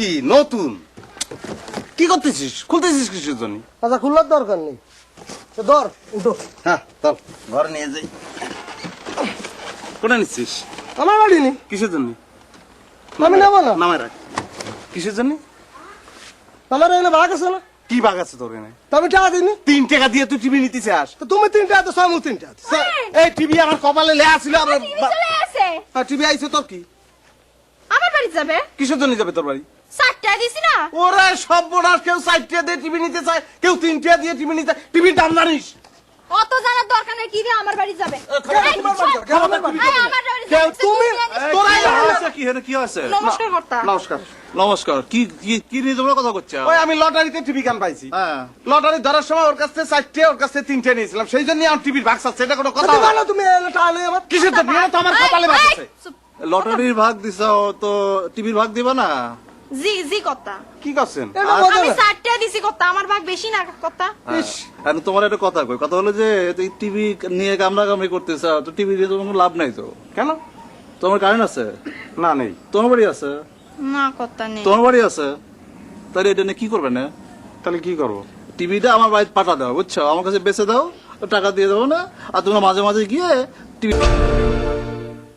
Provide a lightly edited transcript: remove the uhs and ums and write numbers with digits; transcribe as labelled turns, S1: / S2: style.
S1: কি নতুন কি করতেছিস খুলতেছিস কিসের জন্য?
S2: আচ্ছা খুললার দরকার নেই, ধর উঠো।
S1: হ্যাঁ চল ঘরে নিয়ে যাই। কোনে নিচ্ছিস?
S2: আমার বাড়ি নেই,
S1: কিসের জন্য?
S2: আমি নেবো না।
S1: নামায় রাখ। কিসের জন্য?
S2: আমার এখানে ভাগ আছে না,
S1: কি বাগ আছে তোর এনে?
S2: তো আমি টাকা দিইনি।
S1: 3 টাকা দিয়ে তুই টিভি নিতে চাস?
S2: তো তুমি 3 টাকা তো সামু 3 টাকা দিছো।
S1: এই টিভি আমার কপালে লেয়া ছিল।
S3: চলে আসে
S1: টিভি আইছে তোর কি?
S3: আমার বাড়ি যাবে
S1: কিসের জন্য যাবে তোর বাড়ি?
S3: 60 টাকা দিছি না।
S1: ওরে সর্বনাশ, কেউ 60 টাকা দিয়ে টিভি নিতে চায়, কেউ 3 টাকা দিয়ে টিভি নিতে চায়। টিভির দাম জানিস?
S3: অত জানার দরকার নেই, কি দিয়ে আমার বাড়ি যাবে?
S1: খারাপ
S3: এই,
S1: তোমার বাড়ি যাবে, খারাপ আমার টিভি
S3: এই,
S1: যাবে।
S3: আমার বাড়ি
S1: কেউ
S3: যাবে।
S1: তুমি তোরাই
S4: কি হলো কি আছে?
S3: নমস্কার কর্তা।
S1: নমস্কার।
S4: নমস্কার। কি কি কি নিয়ে তোমরা কথা করছো?
S1: ওই আমি লটারিতে টিভি গান পাইছি।
S4: হ্যাঁ।
S1: লটারি ধরার সময় ওর কাছ থেকে 4 টাকা, ওর কাছ থেকে 3 টাকা নিয়েছিলাম, সেই জন্য আমার টিভির ভাগ আছে। এটা কোনো কথা?
S2: তুমি ভালো, তুমি টাকা নেই আমার।
S1: কিসের জন্য? এটা তো আমার কপালে ভাগ আছে।
S3: চুপ।
S4: লটারির ভাগ দিছাও তো টিভির ভাগ দিবা না?
S3: জি জি কর্তা,
S1: কি করছেন?
S2: এটা বোঝো
S3: আমি
S2: না।
S3: 60 টাকা দিছি কর্তা, আমার ভাগ বেশি না কর্তা।
S1: ইস,
S4: আর তোমার একটা কথা কই, কথা হলো যে টিভি নিয়ে কামড়াকামড়ি করতেছ, তো টিভি দিয়ে তোমার কোনো লাভ নাই তো।
S1: কেন?
S4: তোমার কারেন্ট আছে?
S1: না নেই।
S4: তোমার বাড়ি আছে?
S3: না কর্তা নেই।
S4: তোমার বাড়ি আছে? তাহলে এটা নিয়ে কি করবে না?
S1: তাহলে কি করব?
S4: টিভিটা আমার বাড়িতে পাঠা দাও, বুঝছো? আমার কাছে বেচে দাও, টাকা দিয়ে দেবো না, আর তোমরা মাঝে মাঝে গিয়ে টিভি